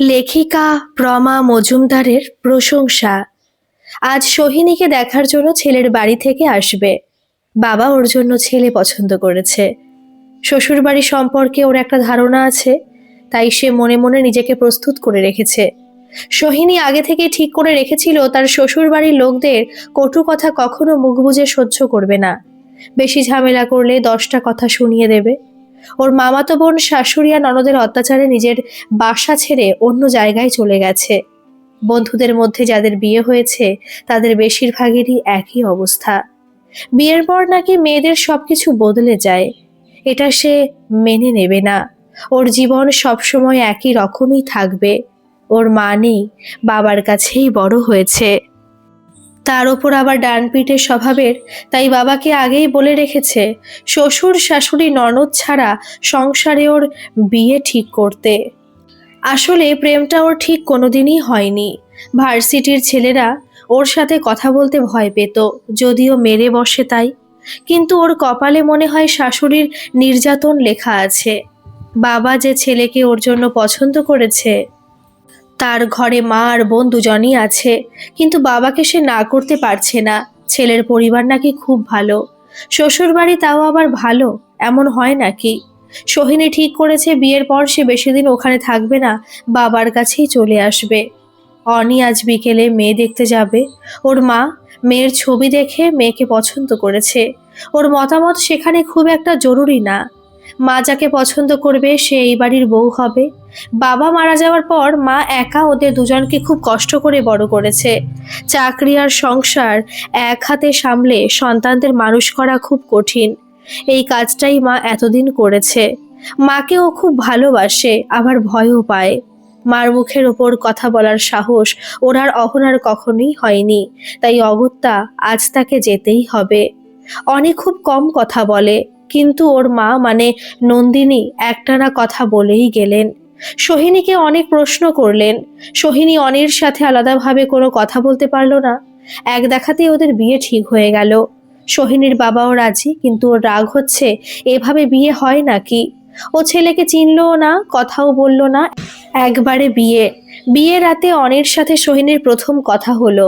লেখিকা প্রমা মজুমদারের প্রশংসা। আজ সোহিনীকে দেখার জন্য ছেলের বাড়ি থেকে আসবে। বাবা ওর জন্য ছেলে পছন্দ করেছে। শ্বশুরবাড়ি সম্পর্কে ওর একটা ধারণা আছে, তাই সে মনে মনে নিজেকে প্রস্তুত করে রেখেছে। সোহিনী আগে থেকে ঠিক করে রেখেছিল তার শ্বশুরবাড়ির লোকদের কটু কথা কখনো মুখ বুজে সহ্য করবে না। বেশি ঝামেলা করলে 10টা কথা শুনিয়ে দেবে। ওর মামাতো বোন শাশুড়ি আর ননদের অত্যাচারে নিজের বাসা ছেড়ে অন্য জায়গায় চলে গেছে। বন্ধুদের মধ্যে যাদের বিয়ে হয়েছে তাদের বেশিরভাগেরই একই অবস্থা। বিয়ের পর নাকি মেয়েদের সবকিছু বদলে যায়। এটা সে মেনে নেবে না। ওর জীবন সবসময় একই রকমই থাকবে। ওর মা নেই, বাবার কাছেই বড় হয়েছে। তার ওপর আবার ডানপিটে স্বভাবের, তাই বাবাকে আগেই বলে রেখেছে শ্বশুর শাশুড়ি ননদ ছাড়া সংসারে ওর বিয়ে ঠিক করতে। আসলে প্রেমটা ওর ঠিক কোনোদিনই হয়নি। ভার্সিটির ছেলেরা ওর সাথে কথা বলতে ভয় পেত, যদিও মেরে বসে তাই। কিন্তু ওর কপালে মনে হয় শাশুড়ির নির্যাতন লেখা আছে। বাবা যে ছেলেকে ওর জন্য পছন্দ করেছে, তার ঘরে মা আর বোন দুজনই আছে, কিন্তু বাবাকে সে না করতে পারছে না। ছেলের পরিবার নাকি খুব ভালো, শ্বশুর বাড়ি তাও আবার ভালো, এমন হয় নাকি? সোহিনী ঠিক করেছে বিয়ের পর সে বেশি দিন ওখানে থাকবে না, বাবার কাছেই চলে আসবে। অনি আজ বিকেলে মেয়ে দেখতে যাবে। ওর মা মেয়ের ছবি দেখে মেয়েকে পছন্দ করেছে। ওর মতামত সেখানে খুব একটা জরুরি না। মা যাকে পছন্দ করবে সে এই বাড়ির বউ হবে। বাবা মারা যাওয়ার পর মা একা ওদের দুজনকে খুব কষ্ট করে বড় করেছে। চাকরি আর সংসার এক হাতে সামলে সন্তানদের মানুষ করা খুব কঠিন। এই কাজটাই মা এতদিন করেছে। মাকে ও খুব ভালোবাসে, আবার ভয়ও পায়। মার মুখের ওপর কথা বলার সাহস ওর আর অহনার কখনোই হয়নি, তাই অগত্যা আজ তাকে যেতেই হবে। অনেক খুব কম কথা বলে, কিন্তু ওর মা মানে নন্দিনী একটানা কথা বলেই গেলেন। সোহিনীকে অনেক প্রশ্ন করলেন। সোহিনী অনির সাথে আলাদাভাবে কোনো কথা বলতে পারল না। এক দেখাতেই ওদের বিয়ে ঠিক হয়ে গেল। সোহিনীর বাবাও রাজি, কিন্তু ওর রাগ হচ্ছে এভাবে বিয়ে হয় নাকি। ও ছেলেকে চিনলও না, কথাও বলল না। একবারে বিয়ে। বিয়ে রাতে অনির সাথে সোহিনীর প্রথম কথা হলো।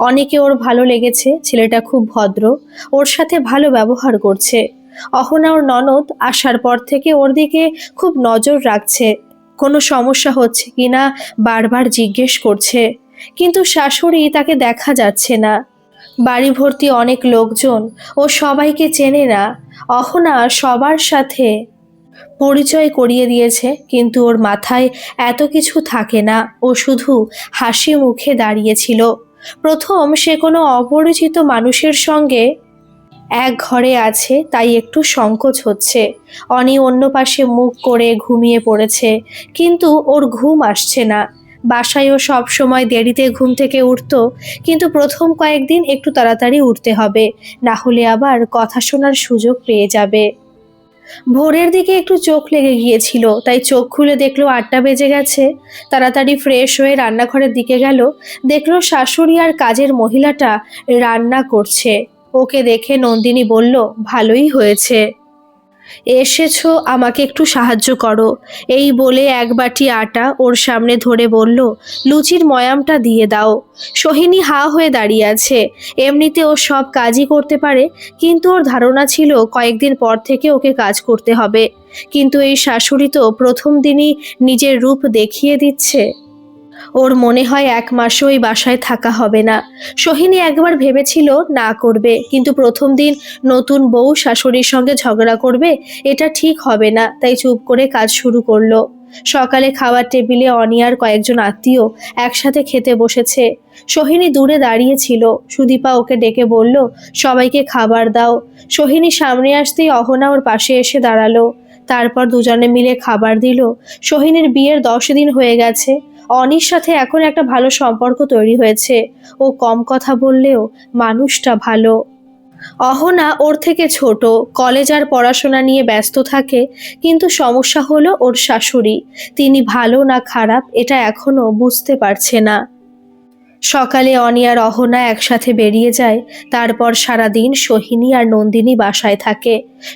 অনেকে ওর ভালো লেগেছে, ছেলেটা খুব ভদ্র, ওর সাথে ভালো ব্যবহার করছে। অহনা ওর ননদ আসার পর থেকে ওর দিকে খুব নজর রাখছে, কোনো সমস্যা হচ্ছে কিনা বারবার জিজ্ঞেস করছে। কিন্তু শাশুড়ি তাকে দেখা যাচ্ছে না। বাড়ি ভর্তি অনেক লোকজন, ও সবাইকে চেনে না। অহনা সবার সাথে পরিচয় করিয়ে দিয়েছে, কিন্তু ওর মাথায় এত কিছু থাকে না। ও শুধু হাসি মুখে দাঁড়িয়েছিল। প্রথম সে কোনো অপরিচিত মানুষের সঙ্গে এক ঘরে আছে, তাই একটু সংকোচ হচ্ছে। অনি অন্য পাশে মুখ করে ঘুমিয়ে পড়েছে, কিন্তু ওর ঘুম আসছে না। বাসায়ও সব সময় দেরিতে ঘুম থেকে উঠতো, কিন্তু প্রথম কয়েকদিন একটু তাড়াতাড়ি উঠতে হবে, না হলে আবার কথা শোনার সুযোগ পেয়ে যাবে। ভোরের দিকে একটু চোখ লেগে গিয়েছিল, তাই চোখ খুলে দেখলো 8টা বেজে গেছে। তাড়াতাড়ি ফ্রেশ হয়ে রান্নাঘরের দিকে গেল। দেখলো শাশুড়ি আর কাজের মহিলাটা রান্না করছে। ওকে দেখে নন্দিনী বলল, ভালোই হয়েছে এসেছো, আমাকে একটু সাহায্য করো। এই বলে এক বাটি আটা ওর সামনে ধরে বলল, লুচির ময়ামটা দিয়ে দাও। সোহিনী হা হয়ে দাঁড়িয়ে আছে। এমনিতে ও সব কাজই করতে পারে, কিন্তু ওর ধারণা ছিল কয়েকদিন পর থেকে ওকে কাজ করতে হবে। কিন্তু এই শাশুড়ি তো প্রথম দিনই নিজের রূপ দেখিয়ে দিচ্ছে। ওর মনে হয় 1 মাসও ওই বাসায় থাকা হবে না। সোহিনী একবার ভেবেছিল না করবে, কিন্তু প্রথম দিন নতুন বউ শাশুড়ির সঙ্গে ঝগড়া করবে, এটা ঠিক হবে না, তাই চুপ করে কাজ শুরু করলো। সকালে খাওয়ার টেবিলে অনিয়ার কয়েকজন আত্মীয় একসাথে খেতে বসেছে। সোহিনী দূরে দাঁড়িয়েছিল। সুদীপা ওকে ডেকে বলল, সবাইকে খাবার দাও। সোহিনী সামনে আসতেই অহনা ওর পাশে এসে দাঁড়ালো। তারপর দুজনে মিলে খাবার দিল। সোহিনীর বিয়ের 10 দিন হয়ে গেছে। অনির সাথে এখন একটা ভালো সম্পর্ক তৈরি হয়েছে। ও কম কথা বললেও মানুষটা ভালো। অহনা ওর থেকে ছোট, কলেজ আর পড়াশোনা নিয়ে ব্যস্ত থাকে, কিন্তু সমস্যা হলো ওর শাশুড়ি। তিনি ভালো না খারাপ এটা এখনো বুঝতে পারছে না। সকালে অনি আর অহনা একসাথে বেরিয়ে যায়। তারপর সারাদিন সোহিনী আর নন্দিনী বাসায় থাকে।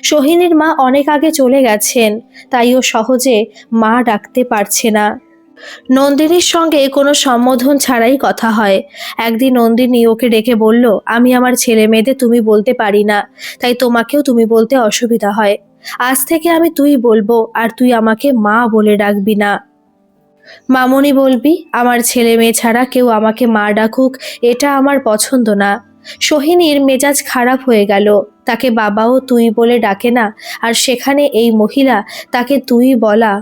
সোহিনীর মা অনেক আগে চলে গেছেন, তাই ও সহজে মা ডাকতে পারছে না। নন্দিনীর সঙ্গে কোনো সম্বোধন ছাড়াই কথা হয়। একদিন নন্দিনী ওকে ডেকে বলল, আমি আমার ছেলে মেয়েদের তুমি বলতে পারি না, তাই তোমাকেও তুমি বলতে অসুবিধা হয়। আজ থেকে আমি তুই বলবো, আর তুই আমাকে মা বলে ডাকবি না। মামুনি বলবি। আমার ছেলে মেয়ে ছাড়া কেউ আমাকে মা ডাকুক, এটা আমার পছন্দ না। সোহিনীর মেজাজ খারাপ হয়ে গেল। তাকে বাবাও তুই বলে ডাকে না, আর সেখানে এই মহিলা তাকে তুই বলা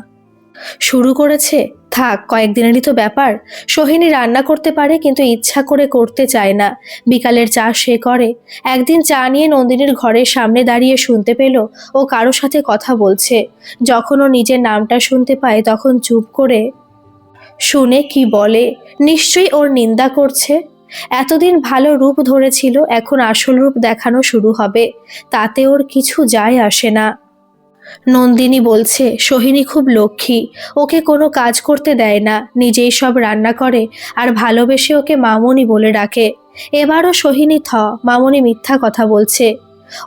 শুরু করেছে। থাক, কয়েকদিনেরই তো ব্যাপার। সোহিনী রান্না করতে পারে, কিন্তু ইচ্ছা করে করতে চায় না। বিকালের চা সে করে। একদিন চা নিয়ে নন্দিনীর ঘরের সামনে দাঁড়িয়ে শুনতে পেল ও কারো সাথে কথা বলছে। যখন ও নিজের নামটা শুনতে পায় তখন চুপ করে শুনে কি বলে। নিশ্চয়ই ওর নিন্দা করছে। এতদিন ভালো রূপ ধরেছিল, এখন আসল রূপ দেখানো শুরু হবে। তাতে ওর কিছু যায় আসে না। নন্দিনী বলছে সোহিনী খুব লক্ষ্মী, ওকে কোনো কাজ করতে দেয় না, নিজেই সব রান্না করে, আর ভালোবেসে ওকে মামুনি বলে ডাকে। এবারও সোহিনী মামুনি মিথ্যা কথা বলছে।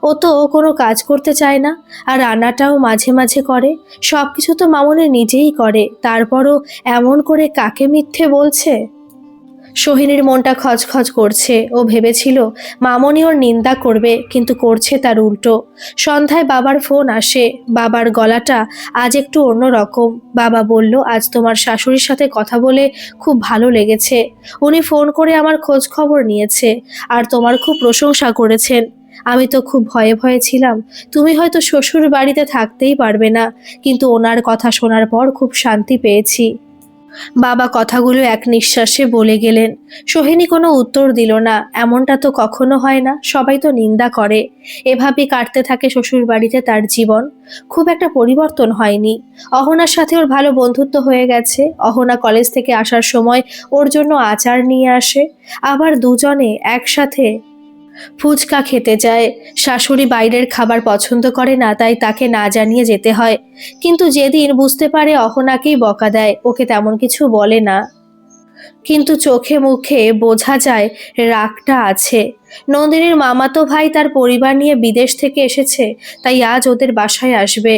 ও তো কোনো কাজ করতে চায় না, আর রান্নাটাও মাঝে মাঝে করে। সব কিছু তো মামুনি নিজেই করে, তারপরও এমন করে কাকে মিথ্যে বলছে। সোহিনীর মনটা খচখচ করছে। ও ভেবেছিল মামনি ওর নিন্দা করবে, কিন্তু করছে তার উল্টো। সন্ধ্যায় বাবার ফোন আসে। বাবার গলাটা আজ একটু অন্যরকম। বাবা বলল, আজ তোমার শাশুড়ির সাথে কথা বলে খুব ভালো লেগেছে। উনি ফোন করে আমার খোঁজ খবর নিয়েছে, আর তোমার খুব প্রশংসা করেছেন। আমি তো খুব ভয়ে ভয়ে ছিলাম, তুমি হয়তো শ্বশুর বাড়িতে থাকতেই পারবে না, কিন্তু ওনার কথা শোনার পর খুব শান্তি পেয়েছি। বাবা কথাগুলো এক নিঃশ্বাসে বলে গেলেন। সোহিনী কোনো উত্তর দিল না। এমনটা তো কখনো হয় না, সবাই তো নিন্দা করে। এভাবেই কাটতে থাকে শ্বশুর বাড়িতে তার জীবন। খুব একটা পরিবর্তন হয়নি। অহনার সাথে ওর ভালো বন্ধুত্ব হয়ে গেছে। অহনা কলেজ থেকে আসার সময় ওর জন্য আচার নিয়ে আসে। আবার দুজনে একসাথে ফুচকা খেতে যায়। শাশুড়ি বাইরের খাবার পছন্দ করে না, তাই তাকে না জানিয়ে যেতে হয়। কিন্তু যেদিন বুঝতে পারে অহনাকেই বকা দেয়, ওকে তেমন কিছু বলে না, কিন্তু চোখে মুখে বোঝা যায় রাগটা আছে। নন্দিনীর মামাতো ভাই তার পরিবার নিয়ে বিদেশ থেকে এসেছে, তাই আজ ওদের বাসায় আসবে।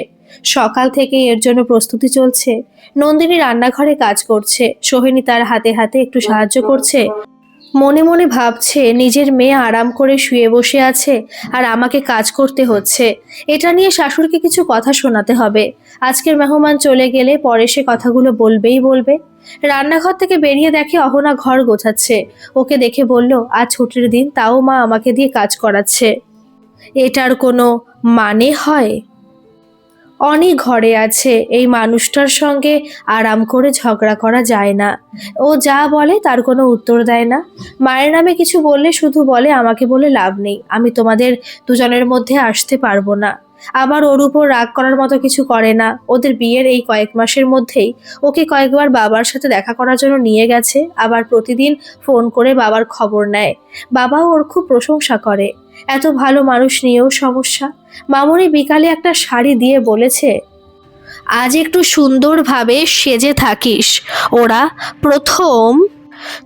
সকাল থেকে এর জন্য প্রস্তুতি চলছে। নন্দিনী রান্নাঘরে কাজ করছে, সোহিনী তার হাতে হাতে একটু সাহায্য করছে। মনে মনে ভাবছে নিজের মেয়ে আরাম করে শুয়ে বসে আছে, আর আমাকে কাজ করতে হচ্ছে। এটা নিয়ে শাশুড়িকে কিছু কথা শোনাতে হবে। আজকের মেহমান চলে গেলে পরে সে কথাগুলো বলবেই বলবে। রান্নাঘর থেকে বেরিয়ে দেখে অহনা ঘর গোছাচ্ছে। ওকে দেখে বলল, আজ ছুটির দিন, তাও মা আমাকে দিয়ে কাজ করাচ্ছে। এটার কোনো মানে হয়? অনি ঘরে আছে, এই মানুষটার সঙ্গে আরাম করে ঝগড়া করা যায় না। ও যা বলে তার কোনো উত্তর দেয় না। মায়ের নামে কিছু বললে শুধু বলে, আমাকে বলে লাভ নেই, আমি তোমাদের দুজনের মধ্যে আসতে পারবো না। আবার ওর উপর রাগ করার মতো কিছু করে না। ওদের বিয়ের এই কয়েক মাসের মধ্যেই ওকে কয়েকবার বাবার সাথে দেখা করার জন্য নিয়ে গেছে, আবার প্রতিদিন ফোন করে বাবার খবর নেয়। বাবাও ওর খুব প্রশংসা করে। এত ভালো মানুষ নিয়েও সমস্যা। মামুনি বিকালে একটা শাড়ি দিয়ে বলেছে, আজ একটু সুন্দরভাবে সেজে থাকিস, ওরা প্রথম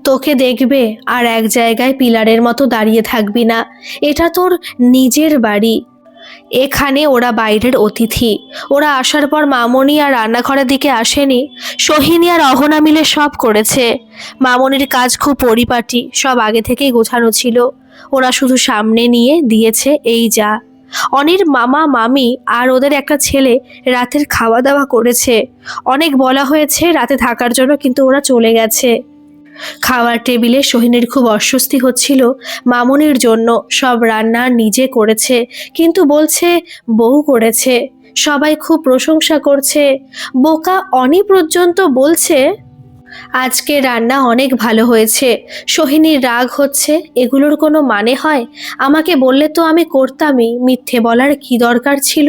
তোকে দেখবে, আর এক জায়গায় পিলারের মতো দাঁড়িয়ে থাকবি না। এটা তোর নিজের বাড়ি, এখানে ওরা বাইরের অতিথি। ওরা আসার পর মামনি আর রান্নাঘরের দিকে আসেনি। সোহিনী আর অহনা মিলে সব করেছে। মামনির কাজ খুব পরিপাটি, সব আগে থেকেই গোছানো ছিল। ওরা শুধু সামনে নিয়ে দিয়েছে, এই যা। অনির মামা মামি আর ওদের একটা ছেলে রাতের খাওয়া দাওয়া করেছে। অনেক বলা হয়েছে রাতে থাকার জন্য, কিন্তু ওরা চলে গেছে। খাওয়ার টেবিলে সোহিনীর খুব অস্বস্তি হচ্ছিল। মামুনির জন্য সব রান্না নিজে করেছে, কিন্তু বলছে বউ করেছে। সবাই খুব প্রশংসা করছে। বোকা অনি পর্যন্ত বলছে আজকে রান্না অনেক ভালো হয়েছে। সোহিনীর রাগ হচ্ছে, এগুলোর কোনো মানে হয়? আমাকে বললে তো আমি করতামই, মিথ্যে বলার কি দরকার ছিল?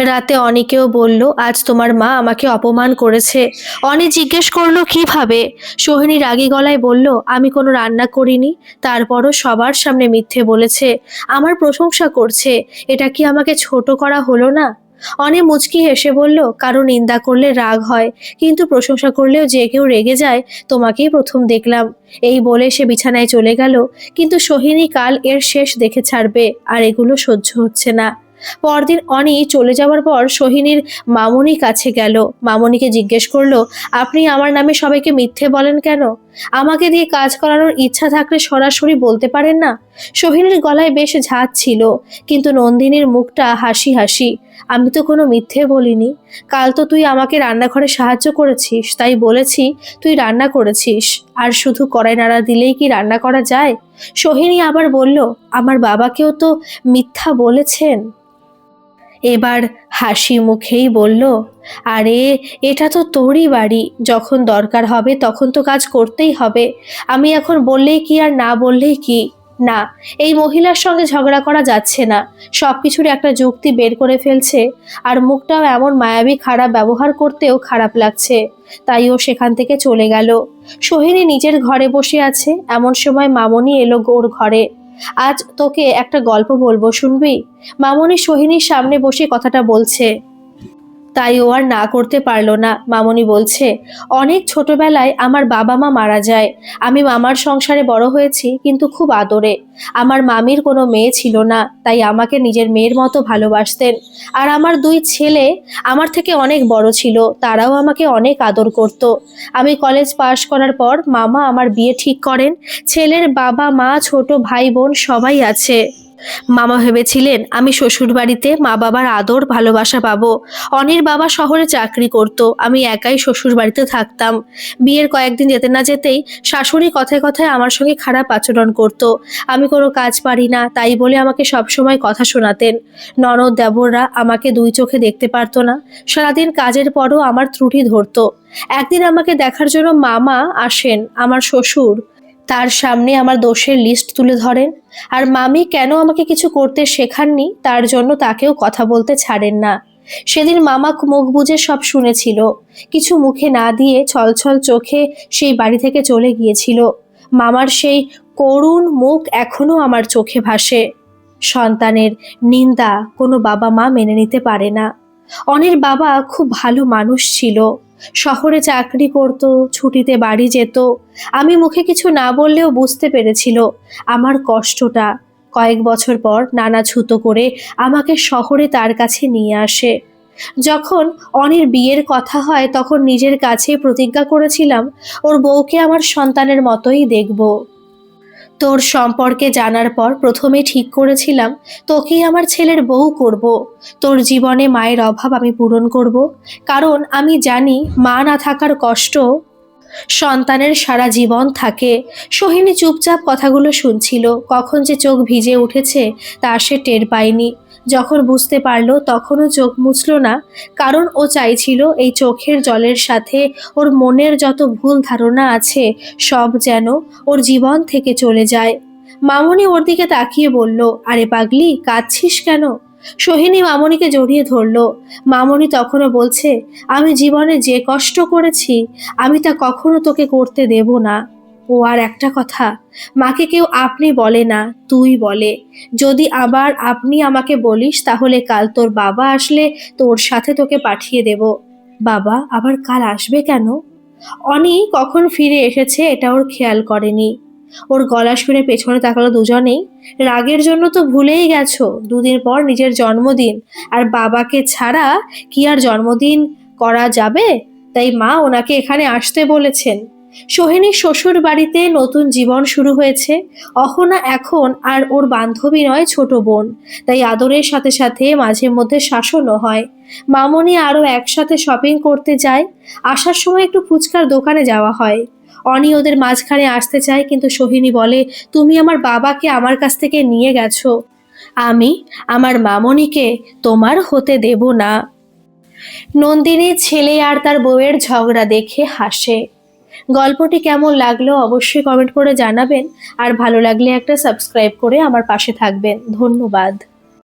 রাতে অনিকেও বলল, আজ তোমার মা আমাকে অপমান করেছে। অনি জিজ্ঞেস করলো কিভাবে। সোহিনী রাগী গলায় বলল, আমি কোনো রান্না করিনি, তারপরও সবার সামনে মিথ্যে বলেছে। আমার প্রশংসা করছে, এটা কি আমাকে ছোট করা হলো না? অনি মুচকি হেসে বলল, কারো নিন্দা করলে রাগ হয়, কিন্তু প্রশংসা করলেও যে কেউ রেগে যায়। তোমাকেই প্রথম দেখলাম। এই বলে সে বিছানায় চলে গেল। কিন্তু সোহিনী কাল এর শেষ দেখে ছাড়বে, আর এগুলো সহ্য হচ্ছে না। পরদিন অনি চলে যাওয়ার পর সোহিনীর মামনির কাছে গেল। মামনিকে জিজ্ঞেস করলো, আপনি আমার নামে সবাইকে মিথ্যে বলেন কেন? আমাকে দিয়ে কাজ করানোর ইচ্ছা থাকলে সরাসরি বলতে পারেন না? সোহিনীর গলায় বেশ ঝাঁজ ছিল, কিন্তু নন্দিনীর মুখটা হাসি হাসি। আমি তো কোনো মিথ্যে বলিনি। কাল তো তুই আমাকে রান্নাঘরে সাহায্য করেছিস, তাই বলেছি তুই রান্না করেছিস। আর শুধু কড়াই নাড়া দিলেই কি রান্না করা যায়? সোহিনী আবার বলল, আমার বাবাকেও তো মিথ্যা বলেছেন। এবার হাসি মুখেই বলল, আরে এটা তো তোরই বাড়ি, যখন দরকার হবে তখন তো কাজ করতেই হবে। আমি এখন বললেই কি আর না বললেই কি? না, এই মহিলার সঙ্গে ঝগড়া করা যাচ্ছে না। সবকিছুর একটা যুক্তি বের করে ফেলছে, আর মুখটাও এমন মায়াবী খারাপ ব্যবহার করতেও খারাপ লাগছে। তাই ও সেখান থেকে চলে গেল। সোহিনী নিজের ঘরে বসে আছে, এমন সময় মামনি এলো ওর ঘরে। আজ তোকে একটা গল্প বলবো, শুনবি? মামনি সোহিনীর সামনে বসে কথাটা বলছে। তাই ও আর না করতে পারলো না। মামনি বলছে, অনেক ছোটবেলায় আমার বাবা মা মারা যায়। আমি মামার সংসারে বড় হয়েছি, কিন্তু খুব আদরে। আমার মামির কোনো মেয়ে ছিল না, তাই আমাকে নিজের মেয়ের মতো ভালোবাসতেন। আর আমার দুই ছেলে আমার থেকে অনেক বড় ছিল, তারাও আমাকে অনেক আদর করত। আমি কলেজ পাশ করার পর মামা আমার বিয়ে ঠিক করেন। ছেলের বাবা মা ছোট ভাই বোন সবাই আছে। মামা ভেবেছিলেন আমি শ্বশুর বাড়িতে মা বাবার আদর ভালোবাসা পাবো। অনির বাবা শহরে চাকরি করত, আমি একাই শ্বশুর বাড়িতে থাকতাম। বিয়ের কয়েকদিন যেতে না যেতেই শাশুড়ি কথায় কথায় আমার সঙ্গে খারাপ আচরণ করত। আমি কোনো কাজ পারি না তাই বলে আমাকে সবসময় কথা শোনাতেন। ননদ দেবররা আমাকে দুই চোখে দেখতে পারতো না। সারাদিন কাজের পরও আমার ত্রুটি ধরতো। একদিন আমাকে দেখার জন্য মামা আসেন, আমার শ্বশুর তার সামনে আমার দোষের লিস্ট তুলে ধরেন। আর মামি কেন আমাকে কিছু করতে শেখাননি তার জন্য তাকেও কথা বলতে ছাড়েন না। সেদিন মামা মুখ বুজে সব শুনেছিল, কিছু মুখে না দিয়ে ছলছল চোখে সেই বাড়ি থেকে চলে গিয়েছিল। মামার সেই করুণ মুখ এখনো আমার চোখে ভাসে। সন্তানের নিন্দা কোনো বাবা মা মেনে নিতে পারে না। অনির বাবা খুব ভালো মানুষ ছিল, শহরে চাকরি করত, ছুটিতে বাড়ি যেত। আমি মুখে কিছু না বললেও বুঝতে পেরেছিল আমার কষ্টটা। কয়েক বছর পর নানা ছুতো করে আমাকে শহরে তার কাছে নিয়ে আসে। যখন অনির বিয়ের কথা হয় তখন নিজের কাছে প্রতিজ্ঞা করেছিলাম ওর বউকে আমার সন্তানের মতোই দেখব। তোর সম্পর্কে জানার পর প্রথমে ঠিক করেছিলাম তোকেই আমার ছেলের বউ করব। তোর জীবনে মায়ের অভাব আমি পূরণ করব, কারণ আমি জানি মা না থাকার কষ্ট সন্তানের সারা জীবন থাকে। সোহিনী চুপচাপ কথাগুলো শুনছিল। কখন যে চোখ ভিজে উঠেছে তা সে টের পায়নি। যখন বুঝতে পারলো তখনও চোখ মুছল না, কারণ ও চাইছিল এই চোখের জলের সাথে ওর মনের যত ভুল ধারণা আছে সব যেন ওর জীবন থেকে চলে যায়। মামনি ওর দিকে তাকিয়ে বলল, আরে পাগলি, কাঁদছিস কেন? সোহিনী মামনিকে জড়িয়ে ধরল। মামনি তখনও বলছে, আমি জীবনে যে কষ্ট করেছি আমি তা কখনো তোকে করতে দেব না। ও আর একটা কথা, মাকে কেউ আপনি বলে না, তুই বলে। যদি আবার আপনি আমাকে বলিস তাহলে কাল তোর বাবা আসলে তোর সাথে তোকে পাঠিয়ে দেব। বাবা আবার কাল আসবে কেন? অনি কখন ফিরে এসেছে এটা ওর খেয়াল করেনি। ওর গলা শুনে পেছনে তাকালো দুজনেই। রাগের জন্য তো ভুলেই গেছো দুদিন পর নিজের জন্মদিন, আর বাবাকে ছাড়া কি আর জন্মদিন করা যাবে? তাই মা ওনাকে এখানে আসতে বলেছেন। সোহিনীর শ্বশুর বাড়িতে নতুন জীবন শুরু হয়েছে। অহনা এখন আর ওর বান্ধবী নয়, ছোট বোন। তাই আদরের সাথে সাথে মাঝে মধ্যে শাসনও হয়। মামনি আরও একসাথে শপিং করতে যায়। আসার সময় একটু ফুচকার দোকানে যাওয়া হয়। অনি ওদের মাঝখানে আসতে চায়, কিন্তু সোহিনী বলে, তুমি আমার বাবাকে আমার কাছ থেকে নিয়ে গেছো, আমি আমার মামনিকে তোমার হতে দেব না। নন্দিনী ছেলে আর তার বউয়ের ঝগড়া দেখে হাসে। গল্পটি কেমন লাগলো অবশ্যই কমেন্ট করে জানাবেন, আর ভালো লাগলে একটা সাবস্ক্রাইব করে আমার পাশে থাকবেন। ধন্যবাদ।